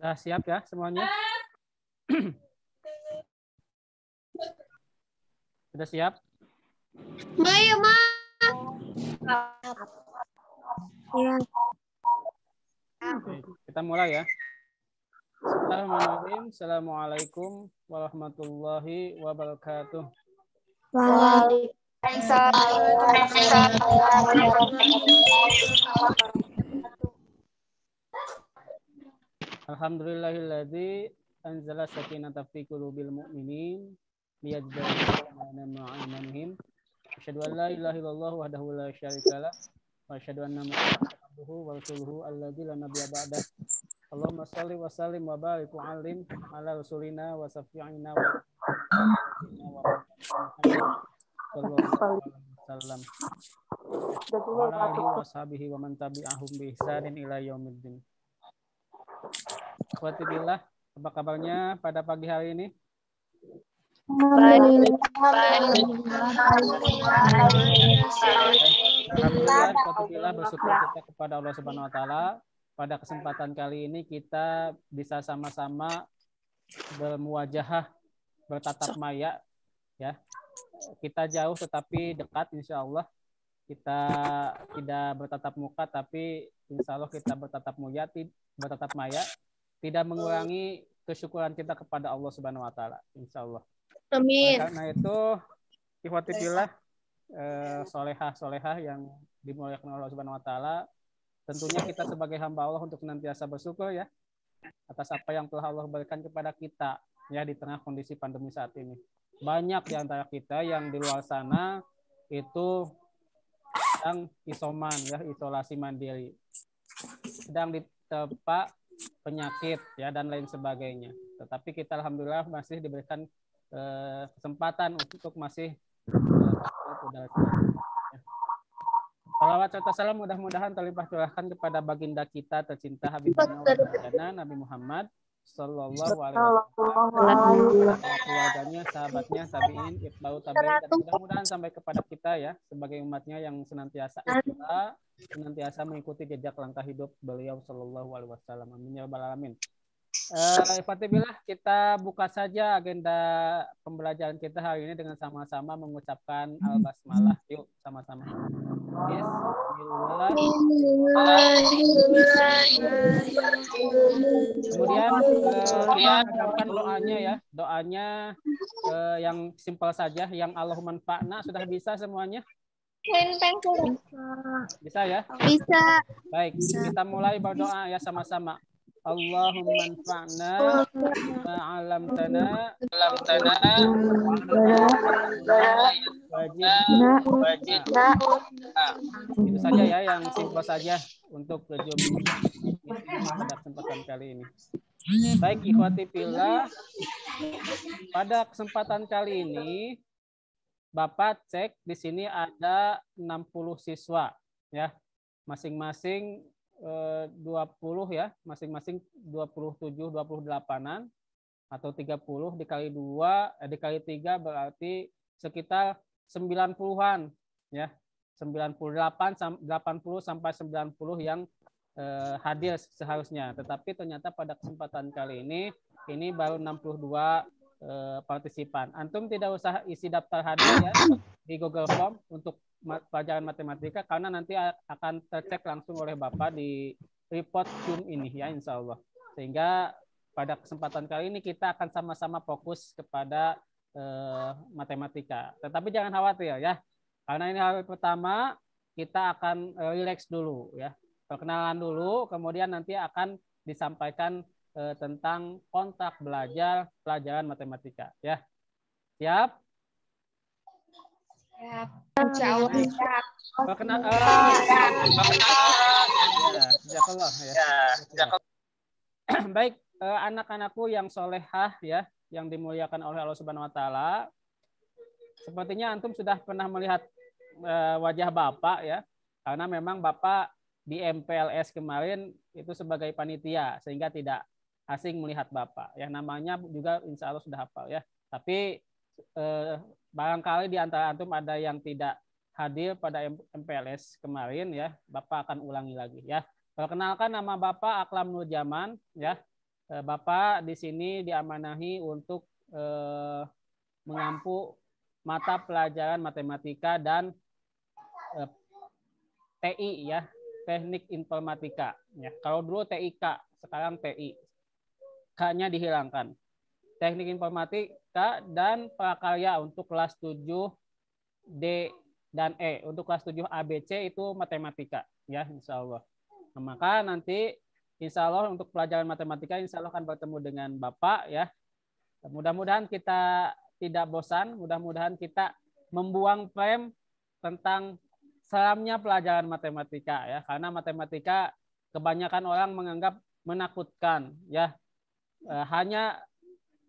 Sudah siap ya semuanya? Sudah siap? Baik, Ma. Ya. Oke, kita mulai ya. Bismillahirrahmanirrahim. Assalamualaikum warahmatullahi wabarakatuh. Alhamdulillahilladzi anzala sakinata fi qulubil mu'minin liyajdalu imanihim. Asyhadu an la ilaha illallah wahdahu la syarikalah wa asyhadu anna Muhammadan abduhu wa rasuluhu alladzi la nabiyya ba'dah. Allahumma shalli wa sallim wa barik wa alim ala rasulina wa safi'ina wa sallallahu alaihi wasallam wa ala alihi wa sahbihi wa man tabi'ahum bi ihsanin ila yaumiddin. Akhwati billah, apa kabarnya pada pagi hari ini? Alhamdulillah, akhwati billah, bersyukur kita kepada Allah Subhanahu wa taala. Pada kesempatan kali ini kita bisa sama-sama bermuwajahah, bertatap maya ya. Kita jauh tetapi dekat insya Allah. Kita tidak bertatap muka tapi insya Allah kita bertatap maya, tidak mengurangi kesyukuran kita kepada Allah Subhanahu wa taala insya Allah. Amin. Karena itu ikhwati fillah, solehah yang dimuliakan Allah Subhanahu wa taala, tentunya kita sebagai hamba Allah untuk senantiasa bersyukur ya atas apa yang telah Allah berikan kepada kita ya di tengah kondisi pandemi saat ini. Banyak di antara kita yang di luar sana itu sedang isoman ya, isolasi mandiri, sedang diterpa penyakit ya dan lain sebagainya. Tetapi kita alhamdulillah masih diberikan kesempatan untuk masih salawat serta salam mudah-mudahan terlimpah curahkan kepada baginda kita tercinta Habibana Nabi Muhammad Sallallahu Alaihi Wasallam, keluarganya, sahabatnya, tabiin, itbau tabiin, dan mudah-mudahan sampai kepada kita ya sebagai umatnya yang senantiasa mengikuti jejak langkah hidup beliau Sallallahu Alaihi Wasallam. Amin ya rabbal alamin. Alhamdulillah, kita buka saja agenda pembelajaran kita hari ini dengan sama-sama mengucapkan al-basmalah. Yuk sama-sama. Bismillah. Kemudian agamakan doanya ya. Doanya yang simpel saja, yang Allahumma anfa'na. Sudah bisa semuanya? Bisa ya? Bisa. Baik, kita mulai berdoa ya sama-sama. Allahumma anfa'na ma'alamtana wajibna. Itu saja ya, yang simpel saja untuk Zoom pada kesempatan kali ini. Baik ikhwati fillah, pada kesempatan kali ini Bapak cek di sini ada 60 siswa ya. Masing-masing 20 ya, masing-masing 27, 28-an atau 30 dikali 2, dikali 3 berarti sekitar 90-an ya. 80 sampai 90 yang hadir seharusnya. Tetapi ternyata pada kesempatan kali ini baru 62 partisipan. Antum tidak usah isi daftar hadir ya di Google Form untuk pelajaran matematika karena nanti akan tercek langsung oleh Bapak di report Zoom ini ya insya Allah. Sehingga pada kesempatan kali ini kita akan sama-sama fokus kepada matematika. Tetapi jangan khawatir ya, karena ini hari pertama kita akan relax dulu ya, perkenalan dulu, kemudian nanti akan disampaikan tentang kontak belajar pelajaran matematika ya. Siap? Baik, anak-anakku yang solehah ya, yang dimuliakan oleh Allah Subhanahu Wa Taala. Sepertinya antum sudah pernah melihat wajah Bapak ya, karena memang Bapak di MPLS kemarin itu sebagai panitia sehingga tidak asing melihat Bapak. Ya namanya juga insya Allah sudah hafal ya. Tapi barangkali di antara antum ada yang tidak hadir pada MPLS kemarin ya, Bapak akan ulangi lagi ya. Perkenalkan, nama Bapak Aklam Nur Zaman ya. Bapak di sini diamanahi untuk mengampu mata pelajaran matematika dan TI ya, teknik informatika. Ya, kalau dulu TIK, sekarang TI. K-nya dihilangkan. Teknik informatika dan prakarya untuk kelas 7 D dan E. Untuk kelas 7 ABC itu matematika ya, insya Allah. Nah, maka nanti insya Allah untuk pelajaran matematika insya Allah akan bertemu dengan Bapak ya. Mudah-mudahan kita tidak bosan, mudah-mudahan kita membuang frame tentang selamnya pelajaran matematika ya, karena matematika kebanyakan orang menganggap menakutkan ya. Hanya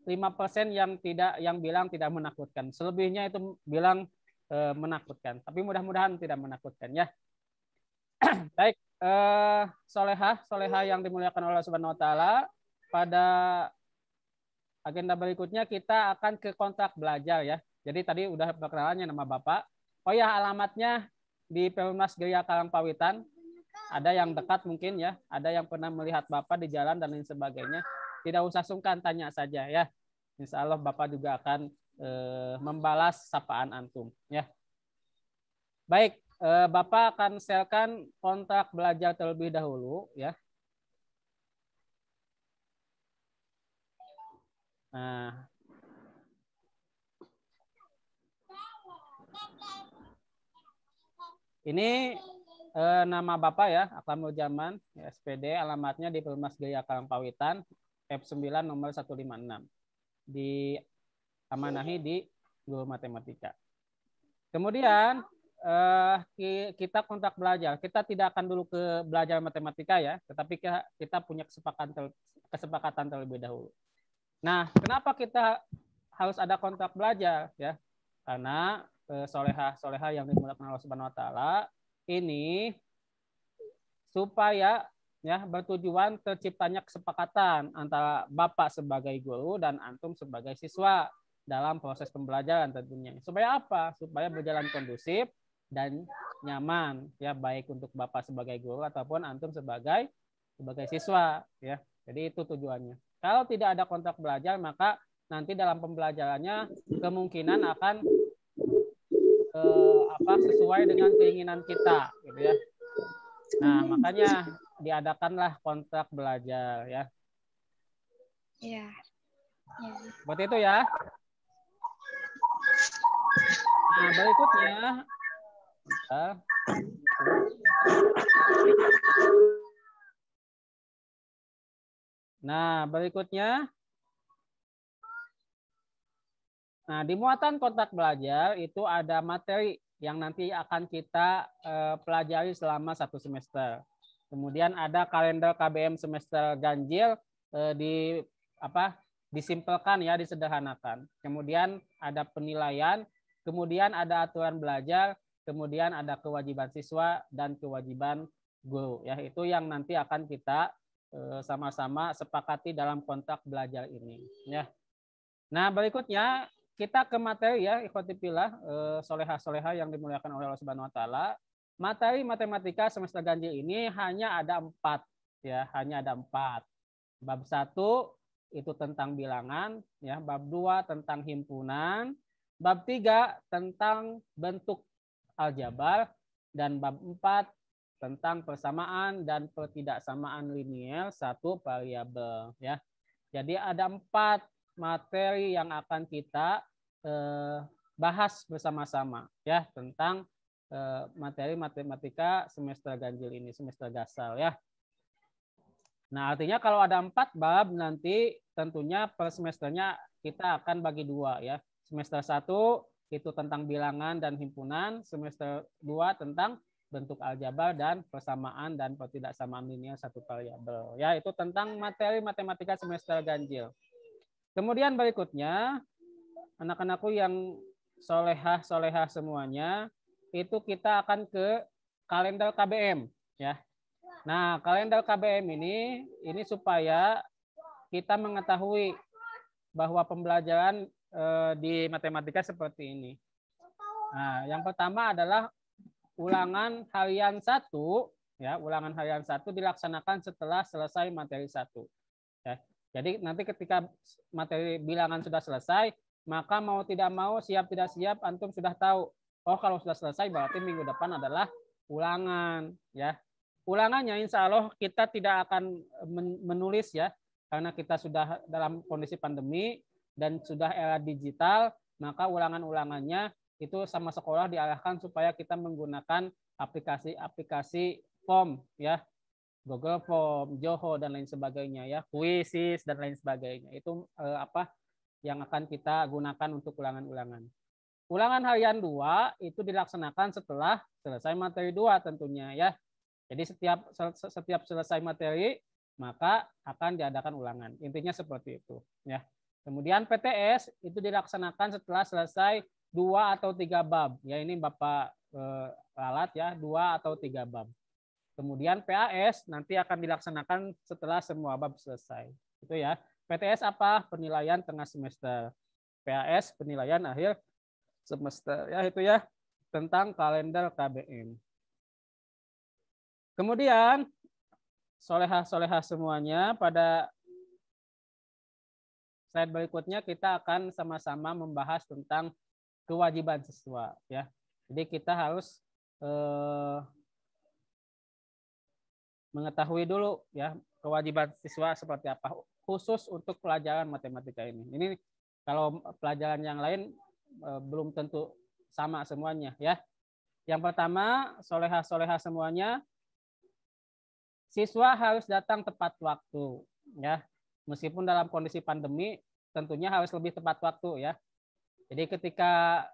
5% yang bilang tidak menakutkan. Selebihnya itu bilang menakutkan. Tapi mudah-mudahan tidak menakutkan ya. Baik, solehah yang dimuliakan Allah Subhanahu wa taala, pada agenda berikutnya kita akan ke kontrak belajar ya. Jadi tadi udah perkenalannya nama Bapak. Oh ya, alamatnya di Perumnas Geria Karangpawitan. Ada yang dekat mungkin ya, ada yang pernah melihat Bapak di jalan dan lain sebagainya. Tidak usah sungkan, tanya saja ya. Insya Allah Bapak juga akan membalas sapaan antum ya. Baik, Bapak akan sharekan kontrak belajar terlebih dahulu ya. Nah, ini nama Bapak ya, Aklamul Zaman, ya, SPD, alamatnya di Perumnas Geria Karangpawitan, F9 nomor 156. Diamanahi di Guru Matematika. Kemudian kita kontrak belajar. Kita tidak akan dulu ke belajar matematika ya, tetapi kita punya kesepakatan terlebih dahulu. Nah, kenapa kita harus ada kontrak belajar ya? Karena solehah yang dimulakan Allah Subhanahu wa taala ini supaya ya bertujuan terciptanya kesepakatan antara Bapak sebagai guru dan antum sebagai siswa dalam proses pembelajaran tentunya. Supaya apa? Supaya berjalan kondusif dan nyaman ya, baik untuk Bapak sebagai guru ataupun antum sebagai siswa ya. Jadi itu tujuannya. Kalau tidak ada kontrak belajar, maka nanti dalam pembelajarannya kemungkinan akan sesuai dengan keinginan kita gitu ya. Nah, makanya diadakanlah kontrak belajar ya. Iya. Seperti itu ya. Nah, berikutnya di muatan kontrak belajar itu ada materi yang nanti akan kita pelajari selama 1 semester. Kemudian ada kalender KBM semester ganjil disimpelkan ya, disederhanakan. Kemudian ada penilaian, kemudian ada aturan belajar, kemudian ada kewajiban siswa dan kewajiban guru ya. Itu yang nanti akan kita sama-sama sepakati dalam kontrak belajar ini ya. Nah, berikutnya kita ke materi ya, ikhwati fillah, solehah yang dimuliakan oleh Allah Subhanahu wa taala. Materi matematika semester ganjil ini hanya ada 4 ya, hanya ada 4. Bab 1 itu tentang bilangan ya, bab 2 tentang himpunan, bab 3 tentang bentuk aljabar, dan bab 4 tentang persamaan dan pertidaksamaan linier satu variabel ya. Jadi ada 4 materi yang akan kita bahas bersama-sama ya tentang materi matematika semester ganjil ini, semester gasal ya. Nah, artinya kalau ada 4 bab nanti tentunya per semesternya kita akan bagi 2 ya. Semester 1 itu tentang bilangan dan himpunan, semester 2 tentang bentuk aljabar dan persamaan dan pertidaksamaan linier satu variabel. Ya, itu tentang materi matematika semester ganjil. Kemudian berikutnya, anak-anakku yang solehah semuanya, itu kita akan ke kalender KBM ya. Nah, kalender KBM ini supaya kita mengetahui bahwa pembelajaran di matematika seperti ini. Nah, yang pertama adalah ulangan harian 1 ya, ulangan harian 1 dilaksanakan setelah selesai materi 1. Ya. Jadi nanti ketika materi bilangan sudah selesai, maka mau tidak mau, siap tidak siap, antum sudah tahu. Oh, kalau sudah selesai berarti minggu depan adalah ulangan, ya. Ulangannya insya Allah kita tidak akan menulis ya, karena kita sudah dalam kondisi pandemi dan sudah era digital, maka ulangan-ulangannya itu sama sekolah diarahkan supaya kita menggunakan aplikasi-aplikasi form ya, Google Form, Zoho dan lain sebagainya ya, Quizzes dan lain sebagainya. Itu apa yang akan kita gunakan untuk ulangan-ulangan. Ulangan harian 2 itu dilaksanakan setelah selesai materi 2 tentunya ya. Jadi setiap selesai materi maka akan diadakan ulangan. Intinya seperti itu ya. Kemudian PTS itu dilaksanakan setelah selesai 2 atau 3 bab. Ya ini Bapak ralat ya, 2 atau 3 bab. Kemudian PAS nanti akan dilaksanakan setelah semua bab selesai. Itu ya. PTS apa? Penilaian tengah semester. PAS penilaian akhir semester. Ya itu ya, tentang kalender KBM. Kemudian solehah-solehah semuanya, pada slide berikutnya kita akan sama-sama membahas tentang kewajiban siswa ya. Jadi kita harus mengetahui dulu ya kewajiban siswa seperti apa khusus untuk pelajaran matematika ini. Ini kalau pelajaran yang lain belum tentu sama semuanya ya. Yang pertama, solehah-solehah semuanya, siswa harus datang tepat waktu ya. Meskipun dalam kondisi pandemi tentunya harus lebih tepat waktu ya. Jadi ketika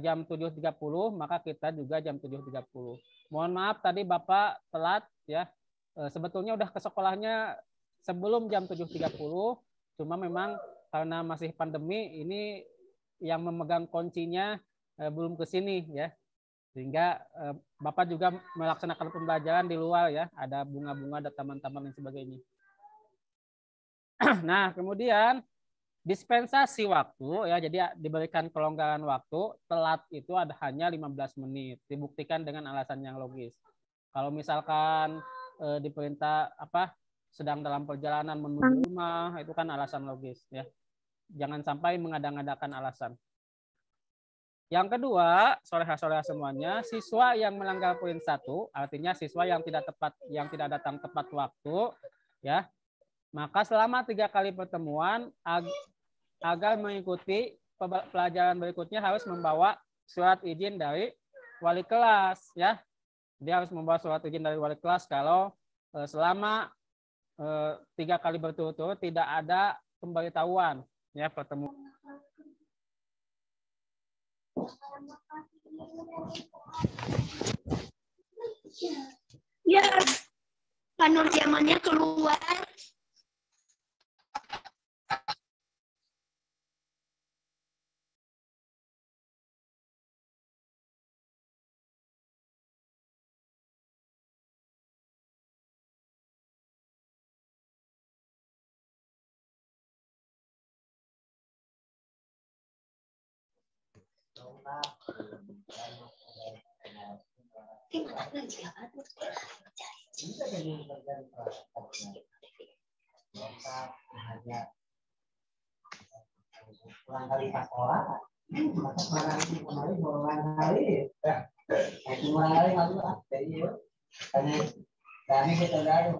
jam 7.30 maka kita juga jam 7.30. Mohon maaf tadi Bapak telat ya. Sebetulnya udah ke sekolahnya sebelum jam 7.30, cuma memang karena masih pandemi ini yang memegang kuncinya belum ke sini ya. Sehingga Bapak juga melaksanakan pembelajaran di luar ya, ada bunga-bunga, ada taman-taman dan sebagainya. Nah, kemudian dispensasi waktu ya, jadi diberikan kelonggaran waktu, telat itu ada hanya 15 menit, dibuktikan dengan alasan yang logis. Kalau misalkan diperintah apa sedang dalam perjalanan menuju rumah, itu kan alasan logis ya. Jangan sampai mengada-ngadakan alasan. Yang kedua, solehah-solehah semuanya, siswa yang melanggar poin 1, artinya siswa yang tidak datang tepat waktu ya, maka selama 3 kali pertemuan agar mengikuti pelajaran berikutnya harus membawa surat izin dari wali kelas ya. Dia harus membawa surat izin dari wali kelas kalau selama 3 kali berturut-turut tidak ada pemberitahuan ya pertemuan. Ya, Pak Nur Jamannya keluar. Pulang kali pas sekolah, kemarin pulang kali, pulang kali masuk ah, jadi kami kita lalu.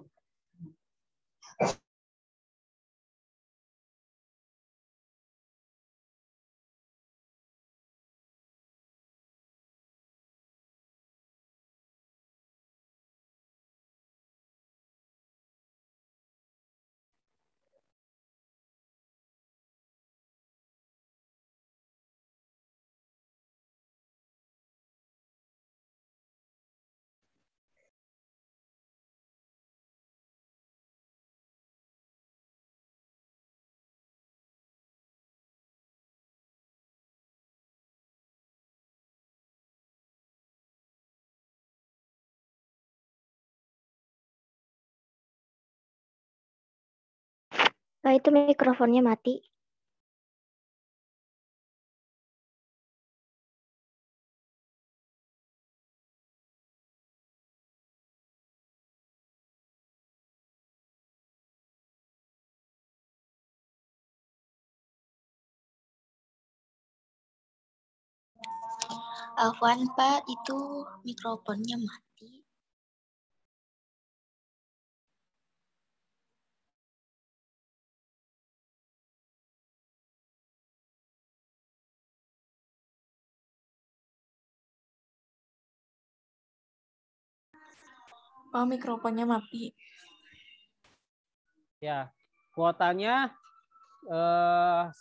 Itu mikrofonnya mati. Afwan, Pak, itu mikrofonnya mati. Oh, mikrofonnya mati. Ya, kuotanya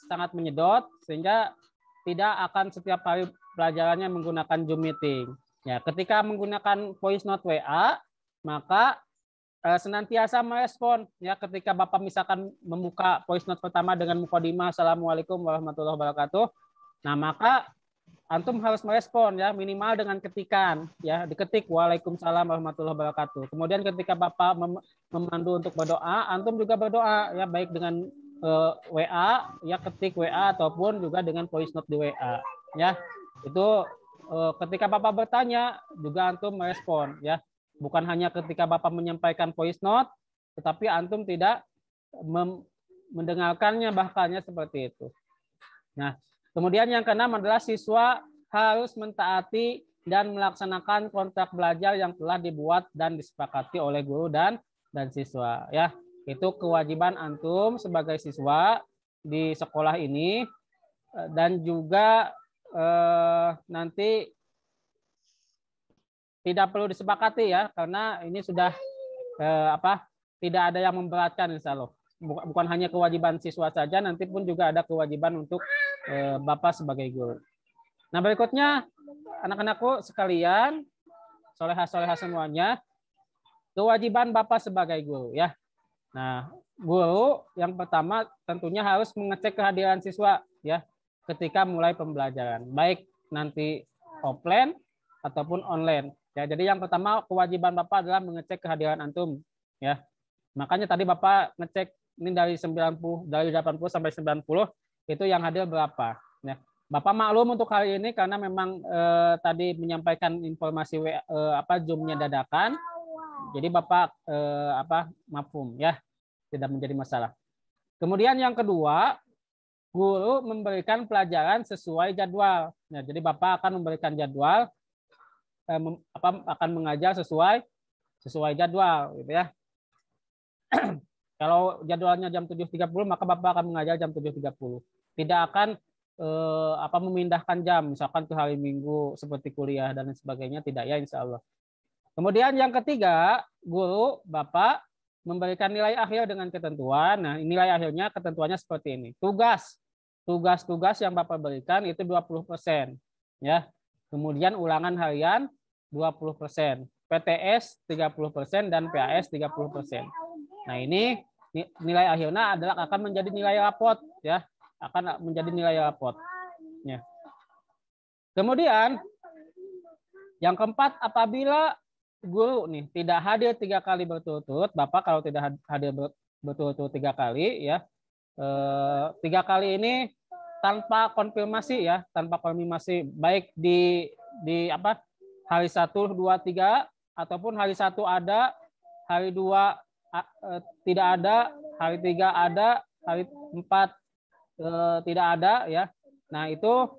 sangat menyedot sehingga tidak akan setiap kali pelajarannya menggunakan Zoom meeting. Ya, ketika menggunakan voice note WA, maka senantiasa merespon. Ya, ketika Bapak misalkan membuka voice note pertama dengan mukadimah Assalamualaikum warahmatullahi wabarakatuh, nah maka antum harus merespon ya, minimal dengan ketikan ya, diketik Waalaikumsalam warahmatullahi wabarakatuh. Kemudian ketika Bapak memandu untuk berdoa, antum juga berdoa ya, baik dengan WA ya, ketik WA ataupun juga dengan voice note di WA ya. Itu ketika Bapak bertanya juga antum merespon ya. Bukan hanya ketika Bapak menyampaikan voice note, tetapi antum tidak mendengarkannya bahkannya seperti itu. Nah, kemudian yang keenam adalah siswa harus mentaati dan melaksanakan kontrak belajar yang telah dibuat dan disepakati oleh guru dan siswa ya. Itu kewajiban antum sebagai siswa di sekolah ini, dan juga nanti tidak perlu disepakati ya, karena ini sudah tidak ada yang memberatkan insya Allah. Bukan hanya kewajiban siswa saja, nanti pun juga ada kewajiban untuk Bapak sebagai guru. Nah, berikutnya anak-anakku sekalian, solehah-solehah semuanya, kewajiban Bapak sebagai guru ya. Nah, guru yang pertama tentunya harus mengecek kehadiran siswa ya ketika mulai pembelajaran, baik nanti offline ataupun online. Ya, jadi yang pertama kewajiban Bapak adalah mengecek kehadiran antum ya. Makanya tadi Bapak ngecek ini dari 80 sampai 90 itu yang hadir berapa ya. Bapak maklum untuk hari ini karena memang tadi menyampaikan informasi Zoom-nya dadakan. Jadi Bapak mafhum ya, tidak menjadi masalah. Kemudian yang kedua, guru memberikan pelajaran sesuai jadwal. Nah, jadi Bapak akan memberikan jadwal, akan mengajar sesuai jadwal, gitu ya. Kalau jadwalnya jam 7.30, maka Bapak akan mengajar jam 7.30. Tidak akan memindahkan jam, misalkan ke hari Minggu seperti kuliah dan sebagainya, tidak ya, insya Allah. Kemudian yang ketiga, guru Bapak memberikan nilai akhir dengan ketentuan. Nah, nilai akhirnya ketentuannya seperti ini. Tugas yang Bapak berikan itu 20%. Ya. Kemudian ulangan harian 20%. PTS 30% dan PAS 30%. Nah, ini nilai akhirnya akan menjadi nilai rapot ya. Akan menjadi nilai rapot. Ya. Kemudian yang keempat, apabila guru nih tidak hadir 3 kali berturut-turut, Bapak kalau tidak hadir berturut-turut 3 kali ya, 3 kali ini tanpa konfirmasi ya, baik di hari 1, 2, 3 ataupun hari 1 ada, hari 2 tidak ada, hari 3 ada, hari 4 tidak ada ya. Nah, itu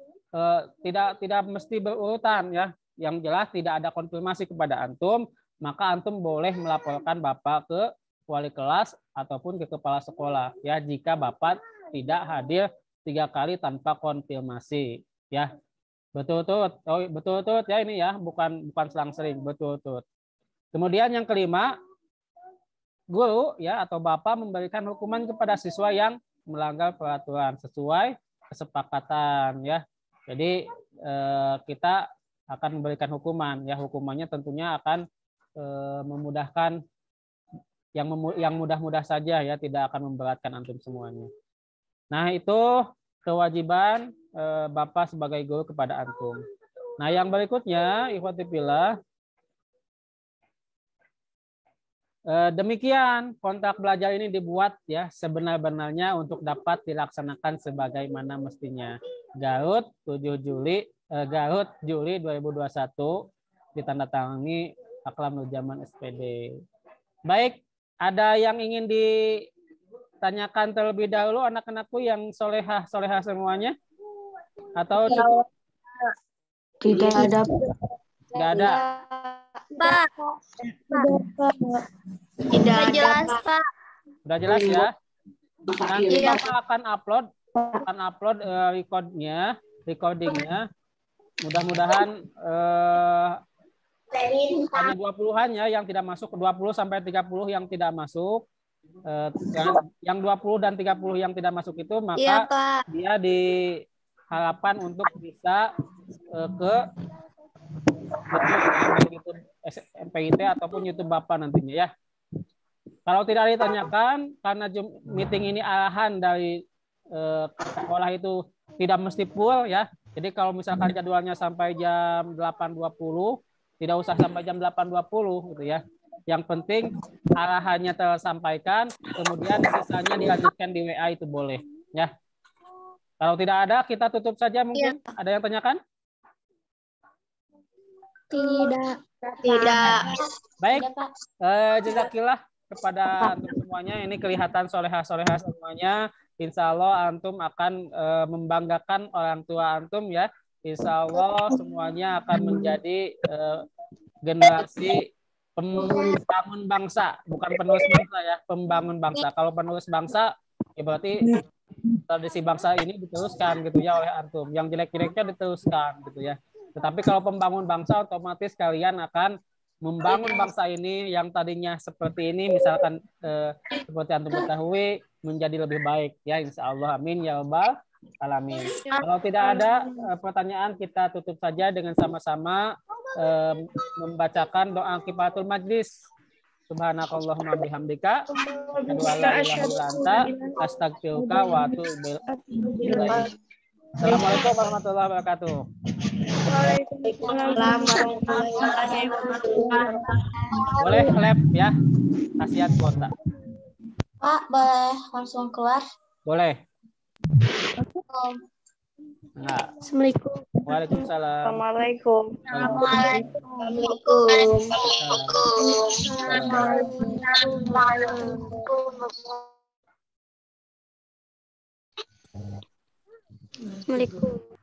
tidak mesti berurutan ya. Yang jelas tidak ada konfirmasi kepada antum, maka antum boleh melaporkan Bapak ke wali kelas ataupun ke kepala sekolah ya, jika Bapak tidak hadir 3 kali tanpa konfirmasi ya. Betul-betul ya ini ya, bukan selang-sering, betul-betul. Kemudian yang kelima, guru ya atau Bapak memberikan hukuman kepada siswa yang melanggar peraturan sesuai kesepakatan ya. Jadi kita akan memberikan hukuman ya, hukumannya tentunya akan memudahkan yang mudah-mudah saja ya, tidak akan memberatkan antum semuanya. Nah, itu kewajiban Bapak sebagai guru kepada antum. Nah, yang berikutnya ikhwati fillah, demikian kontrak belajar ini dibuat ya sebenar-benarnya untuk dapat dilaksanakan sebagaimana mestinya. Garut Juli 2021 ditandatangani Aklam Nurjaman SPD. Baik, ada yang ingin ditanyakan terlebih dahulu anak-anakku yang solehah semuanya? Atau cukup? Tidak ada. Nggak ada. Pak. Tidak jelas, Pak. Udah jelas ya? Nanti Bapak akan upload recordingnya. Mudah-mudahan hanya 20-an ya yang tidak masuk, 20 sampai 30 yang tidak masuk. Yang 20 dan 30 yang tidak masuk itu maka Iya, Pak. dia diharapkan untuk bisa ke YouTube MPIT ataupun YouTube Bapak nantinya ya. Kalau tidak ditanyakan, karena meeting ini arahan dari sekolah itu tidak mesti full ya. Jadi kalau misalkan jadwalnya sampai jam 8.20, tidak usah sampai jam 8.20 gitu ya. Yang penting arahannya tersampaikan, kemudian sisanya dilanjutkan di WA itu boleh ya. Kalau tidak ada, kita tutup saja mungkin. Ya. Ada yang tanyakan? Tidak. Baik, jazakillah kepada antum semuanya. Ini kelihatan soleha-soleha semuanya. Insya Allah antum akan membanggakan orang tua antum ya. Insya Allah semuanya akan menjadi generasi pembangun bangsa, bukan penerus bangsa ya, pembangun bangsa. Kalau penerus bangsa, ya berarti tradisi bangsa ini diteruskan gitu ya oleh antum. Yang jelek-jeleknya diteruskan gitu ya. Tetapi kalau pembangun bangsa, otomatis kalian akan membangun bangsa ini yang tadinya seperti ini, misalkan seperti antum ketahui, menjadi lebih baik ya, insya Allah. Amin ya rabbal alamin. Kalau tidak ada pertanyaan, kita tutup saja dengan sama-sama membacakan doa kifaratul majlis. Subhanakallahumma bihamdika asyhadu an la ilaha illa anta astaghfiruka wa atubu ilaik. Assalamualaikum warahmatullahi wabarakatuh. Boleh lab ya, kasihan kuota. Pak, boleh langsung keluar? Boleh. Nah. Assalamualaikum. Waalaikumsalam. Assalamualaikum. Assalamualaikum.